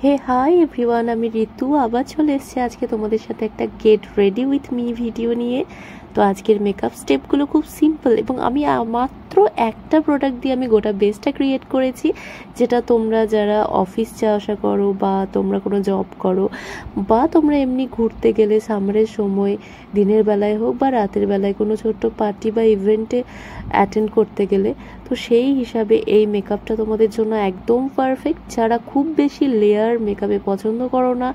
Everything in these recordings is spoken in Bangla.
হে হাই এভরিওয়ান, আমি ঋতু আবার চলে এসেছি আজকে তোমাদের সাথে একটা get ready with me video নিয়ে। তো আজকের মেকআপ স্টেপগুলো খুব সিম্পল এবং আমি মাত্র একটা প্রোডাক্ট দিয়ে আমি গোটা বেসটা ক্রিয়েট করেছি, যেটা তোমরা যারা অফিস যাওয়া আসা করো বা তোমরা কোনো জব করো বা তোমরা এমনি ঘুরতে গেলে সামারের সময় দিনের বেলায় হোক বা রাতের বেলায় কোনো ছোট্ট পার্টি বা ইভেন্টে অ্যাটেন্ড করতে গেলে, তো সেই হিসাবে এই মেকআপটা তোমাদের জন্য একদম পারফেক্ট। যারা খুব বেশি লেয়ার মেকআপে পছন্দ করো না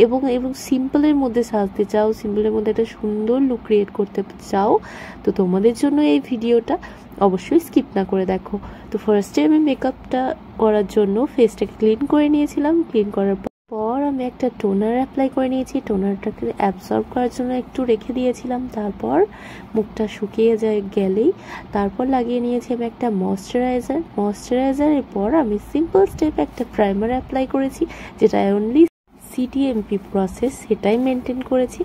এবং সিম্পলের মধ্যে সাজতে চাও, সিম্পলের মধ্যে একটা সুন্দর লুক ক্রিয়েট করতে চাও, তো তোমাদের জন্য এই ভিডিওটা অবশ্যই স্কিপ না করে দেখো। তো ফার্স্টে আমি মেকআপটা করার জন্য ফেসটাকে ক্লিন করে নিয়েছিলাম। ক্লিন করার পর আমি একটা টোনার অ্যাপ্লাই করে নিয়েছি। টোনারটাকে অ্যাবসর্ব করার জন্য একটু রেখে দিয়েছিলাম। তারপর মুখটা শুকিয়ে গেলেই তারপর লাগিয়ে নিয়েছি আমি একটা ময়শ্চারাইজারের পর আমি সিম্পল স্টেপ একটা প্রাইমার অ্যাপ্লাই করেছি, যেটা অনলি সিটিএমপি প্রসেস, সেটাই মেনটেন করেছি।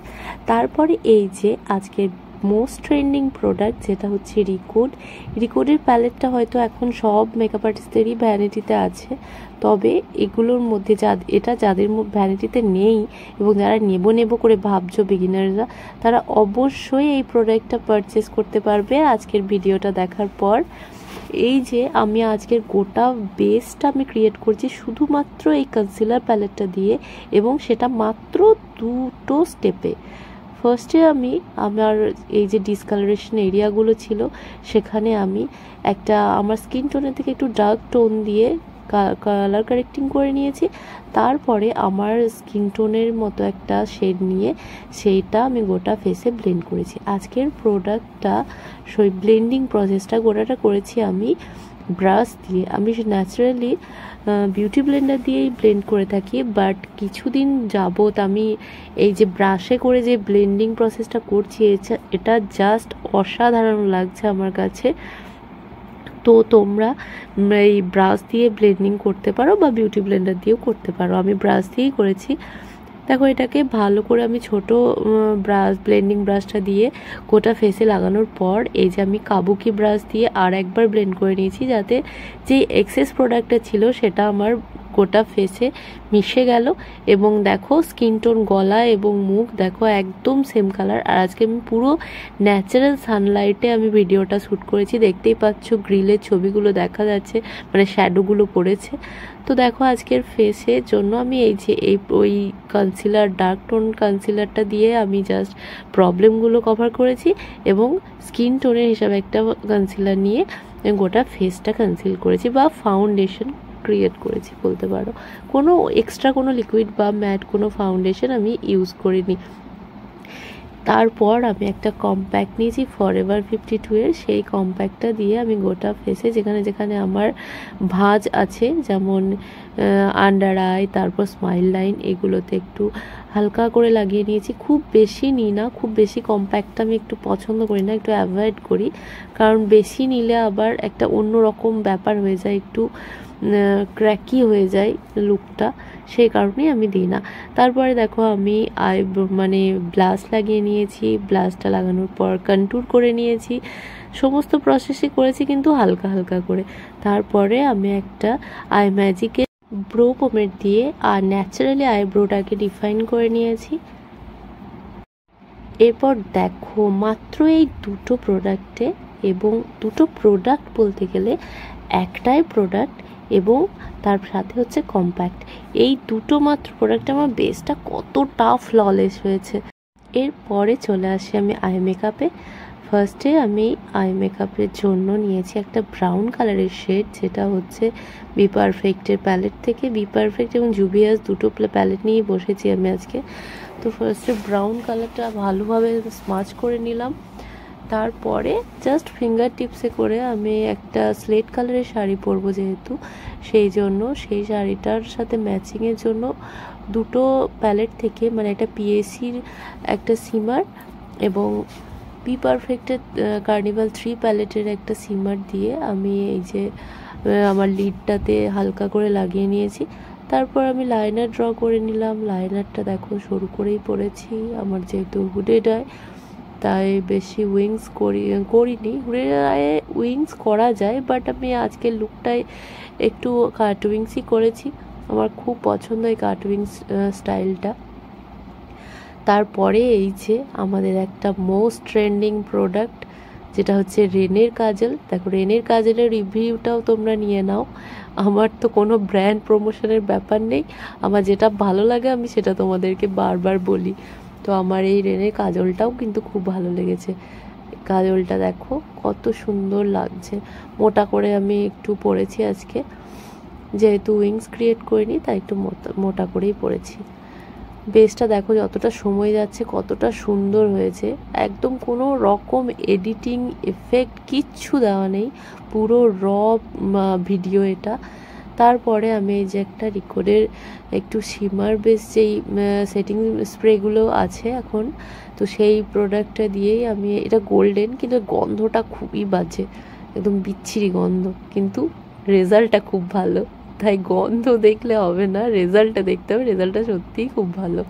তারপরে এই যে আজকের মোস্ট ট্রেন্ডিং প্রোডাক্ট, যেটা হচ্ছে রিকোডের প্যালেটটা হয়তো এখন সব মেকআপ আর্টিস্টদেরই ভ্যানিটিতে আছে, তবে এগুলোর মধ্যে এটা যাদের ভ্যানিটিতে নেই এবং যারা নেব করে ভাবছো বিগিনাররা, তারা অবশ্যই এই প্রোডাক্টটা পারচেস করতে পারবে আজকের ভিডিওটা দেখার পর। এই যে আমি আজকের গোটা বেসটা আমি ক্রিয়েট করছি শুধুমাত্র এই কনসিলার প্যালেটটা দিয়ে, এবং সেটা মাত্র দুটো স্টেপে। ফার্স্টে আমি আমার এই যে ডিসকালারেশন এরিয়াগুলো ছিল সেখানে আমি একটা আমার স্কিন টোনের থেকে একটু ডার্ক টোন দিয়ে কালার কারেক্টিং করে নিয়েছি। তারপরে আমার স্কিন টোনের মতো একটা শেড নিয়ে সেইটা আমি গোটা ফেসে ব্লেন্ড করেছি। আজকের প্রোডাক্টটা সেই ব্লেন্ডিং প্রসেসটা গোটাটা করেছি আমি ব্রাশ দিয়ে। আমি ন্যাচারালি বিউটি ব্লেন্ডার দিয়েই ব্লেন্ড করে থাকি, বাট কিছুদিন যাবত আমি এই যে ব্রাশে করে যে ব্লেন্ডিং প্রসেসটা করছি, এটা জাস্ট অসাধারণ লাগছে আমার কাছে। তো তোমরা এই ব্রাশ দিয়ে ব্লেন্ডিং করতে পারো বা বিউটি ব্লেন্ডার দিয়েও করতে পারো। আমি ব্রাশ দিয়েই করেছি। দেখো, এটাকে ভালো করে আমি ছোট ব্লেন্ডিং ব্রাশটা দিয়ে গোটা ফেসে লাগানোর পর এই যে আমি কাবুকি ব্রাশ দিয়ে আর একবার ব্লেন্ড করে নিয়েছি, যাতে যে এক্সেস প্রোডাক্টটা ছিল সেটা আমার গোটা ফেসে মিশে গেল। এবং দেখো স্কিন টোন, গলা এবং মুখ দেখো একদম সেম কালার। আর আজকে আমি পুরো ন্যাচারাল সানলাইটে আমি ভিডিওটা শ্যুট করেছি, দেখতেই পাচ্ছ গ্রিলের ছবিগুলো দেখা যাচ্ছে, মানে শ্যাডোগুলো পড়েছে। তো দেখো আজকের ফেসের জন্য আমি ওই কনসিলার, ডার্ক টোন কনসিলারটা দিয়ে আমি জাস্ট প্রবলেমগুলো কভার করেছি এবং স্কিন টোনের হিসাবে একটা কনসিলার নিয়ে গোটা ফেসটা কনসিল করেছি বা ফাউন্ডেশন ক্রিয়েট করেছি বলতে পারো। কোনো এক্সট্রা কোনো লিকুইড বা ম্যাট কোনো ফাউন্ডেশন আমি ইউজ করিনি। তারপর আমি একটা কম্প্যাক্ট নিয়েছি ফরএভার 52 এর। সেই কম্প্যাক্টটা দিয়ে আমি গোটা ফেসে যেখানে যেখানে আমার ভাঁজ আছে, যেমন আন্ডার আই, তারপর স্মাইল লাইন, এগুলোতে একটু হালকা করে লাগিয়ে নিয়েছি। খুব বেশি নিই না, খুব বেশি কম্প্যাক্টটা আমি একটু পছন্দ করি না, একটু অ্যাভয়েড করি, কারণ বেশি নিলে আবার একটা অন্যরকম ব্যাপার হয়ে যায়, একটু ক্র্যাকি হয়ে যায় লুকটা, সেই কারণেই আমি দিই না। তারপরে দেখো আমি ব্লাশ লাগিয়ে নিয়েছি। ব্লাশটা লাগানোর পর কন্ট্যুর করে নিয়েছি। সমস্ত প্রসেসই করেছি কিন্তু হালকা হালকা করে। তারপরে আমি একটা আই ম্যাজিকের ব্রো পোমেড দিয়ে আর ন্যাচারালি আইব্রোটাকে ডিফাইন করে নিয়েছি। এরপর দেখো মাত্র এই দুটো প্রোডাক্টে, এবং দুটো প্রোডাক্ট বলতে গেলে একটাই প্রোডাক্ট এবং তার সাথে হচ্ছে কম্প্যাক্ট, এই দুটো মাত্র প্রোডাক্টে আমার বেসটা কতটা ফ্ললেস হয়েছে। এরপরে চলে আসি আমি আই মেকআপে। ফার্স্টে আমি আই মেকআপের জন্য নিয়েছি একটা ব্রাউন কালারের শেড, যেটা হচ্ছে বি পারফেক্টের প্যালেট থেকে। বি পারফেক্ট এবং জুবিয়াস দুটো প্যালেট নিয়ে বসেছি আমি আজকে। তো ফার্স্টে ব্রাউন কালারটা ভালোভাবে স্মাচ করে নিলাম। তারপরে জাস্ট ফিঙ্গার টিপসে করে আমি একটা স্লেট কালারের শাড়ি পরবো, যেহেতু সেই জন্য সেই শাড়িটার সাথে ম্যাচিংয়ের জন্য দুটো প্যালেট থেকে, মানে একটা পিএসির একটা সিমার এবং বি পারফেক্টের কার্নিভাল 3 প্যালেটের একটা সিমার দিয়ে আমি এই যে আমার লিডটাতে হালকা করে লাগিয়ে নিয়েছি। তারপর আমি লাইনার ড্র করে নিলাম। লাইনারটা দেখো সরু করেই পড়েছি, আমার যেহেতু হুডেড আই তাই বেশি উইংস করিনি। হুডেড আইয়ে উইংস করা যায়, বাট আমি আজকের লুকটাই একটু কাট উইংসই করেছি। আমার খুব পছন্দ এই কাট উইংস স্টাইলটা। তারপরে এই যে আমাদের একটা মোস্ট ট্রেন্ডিং প্রোডাক্ট, যেটা হচ্ছে রেনের কাজল। দেখো রেনের কাজলের রিভিউটাও তোমরা নিয়ে নাও। আমার তো কোনো ব্র্যান্ড প্রমোশনের ব্যাপার নেই, আমার যেটা ভালো লাগে আমি সেটা তোমাদেরকে বারবার বলি। তো আমার এই রেনের কাজলটাও কিন্তু খুব ভালো লেগেছে। কাজলটা দেখো কত সুন্দর লাগছে, মোটা করে আমি একটু পরেছি আজকে, যেহেতু উইংস ক্রিয়েট করিনি তাই একটু মোটা করেই পরেছি। বেসটা দেখো যতটা সময় যাচ্ছে কতটা সুন্দর হয়েছে, একদম কোনো রকম এডিটিং এফেক্ট কিচ্ছু দেওয়া নেই, পুরো র ভিডিও এটা। তারপরে আমি এই যে একটা রিকোডের একটু শিমার বেস যেই সেটিং স্প্রেগুলো আছে এখন, তো সেই প্রোডাক্টটা দিয়েই আমি, এটা গোল্ডেন কিন্তু গন্ধটা খুবই বাজে, একদম বিচ্ছিরি গন্ধ, কিন্তু রেজাল্টটা খুব ভালো। তাই গন্ধ দেখলে হবে না, রেজাল্টটা দেখতে হবে, রেজাল্টটা সত্যিই খুব ভালো।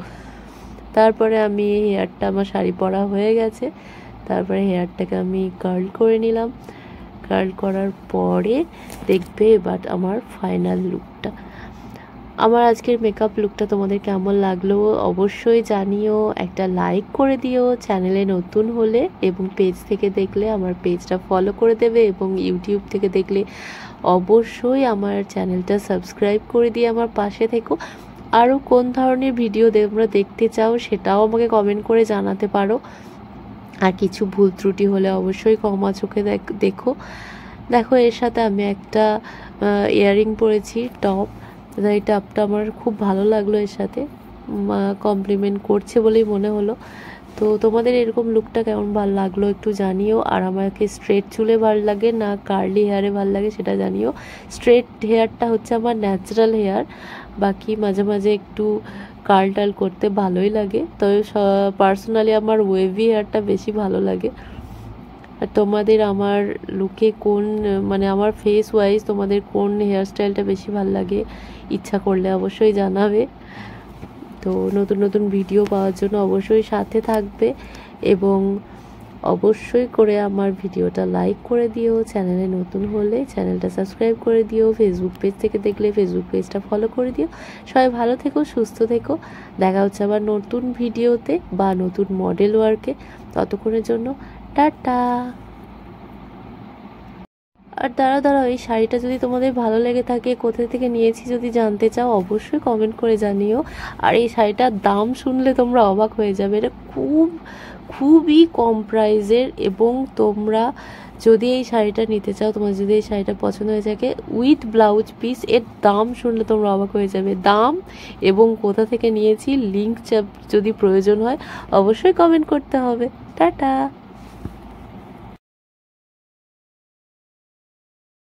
তারপরে আমি হেয়ারটা, আমার শাড়ি পরা হয়ে গেছে, তারপরে হেয়ারটাকে আমি কার্ল করে নিলাম। কার্ল করার পরে দেখবে এবার আমার ফাইনাল লুকটা। আমার আজকের মেকআপ লুকটা তোমাদের কেমন লাগলো অবশ্যই জানিও, একটা লাইক করে দিও চ্যানেলে নতুন হলে, এবং পেজ থেকে দেখলে আমার পেজটা ফলো করে দেবে, এবং ইউটিউব থেকে দেখলে অবশ্যই আমার চ্যানেলটা সাবস্ক্রাইব করে দিয়ে আমার পাশে থেকো। আরও কোন ধরনের ভিডিও তোমরা দেখতে চাও সেটাও আমাকে কমেন্ট করে জানাতে পারো, আর কিছু ভুল ত্রুটি হলে অবশ্যই ক্ষমা চোখে দেখো। দেখো এর সাথে আমি একটা ইয়াররিং পরেছি, টপ। এই টপটা আমার খুব ভালো লাগলো, এর সাথে কমপ্লিমেন্ট করছে বলেই মনে হলো। তো তোমাদের এরকম লুকটা কেমন ভালো লাগলো একটু জানিও, আর আমাকে স্ট্রেট চুলে ভালো লাগে না কার্লি হেয়ারে ভালো লাগে সেটা জানিও। স্ট্রেট হেয়ারটা হচ্ছে আমার ন্যাচারাল হেয়ার, বাকি মাঝে মাঝে একটু কার্ল টাল করতে ভালোই লাগে, তবে পার্সোনালি আমার ওয়েভি হেয়ারটা বেশি ভালো লাগে। আর তোমাদের আমার লুকে কোন, মানে আমার ফেস ওয়াইজ তোমাদের কোন হেয়ারস্টাইলটা বেশি ভালো লাগে ইচ্ছা করলে অবশ্যই জানাবে। তো নতুন নতুন ভিডিও পাওয়ার জন্য অবশ্যই সাথে থাকবে, এবং অবশ্যই করে আমার ভিডিওটা লাইক করে দিও, চ্যানেলে নতুন হলে চ্যানেলটা সাবস্ক্রাইব করে দিও, ফেসবুক পেজ থেকে দেখলে ফেসবুক পেজটা ফলো করে দিও। সবাই ভালো থেকো, সুস্থ থেকো, দেখা হচ্ছে আবার নতুন ভিডিওতে বা নতুন মডেল ওয়ার্কে। ততক্ষণের জন্য টাটা। আর দাঁড়াও, এই শাড়িটা যদি তোমাদের ভালো লেগে থাকে, কোথা থেকে নিয়েছি যদি জানতে চাও অবশ্যই কমেন্ট করে জানিও। আর এই শাড়িটার দাম শুনলে তোমরা অবাক হয়ে যাবে, এটা খুবই কম প্রাইসের, এবং তোমরা যদি এই শাড়িটা নিতে চাও, তোমার যদি এই শাড়িটা পছন্দ হয়ে থাকে উইথ ব্লাউজ পিস, এর দাম শুনলে তোমরা অবাক হয়ে যাবে। দাম এবং কোথা থেকে নিয়েছি লিঙ্ক যদি প্রয়োজন হয় অবশ্যই কমেন্ট করতে হবে। টাটা।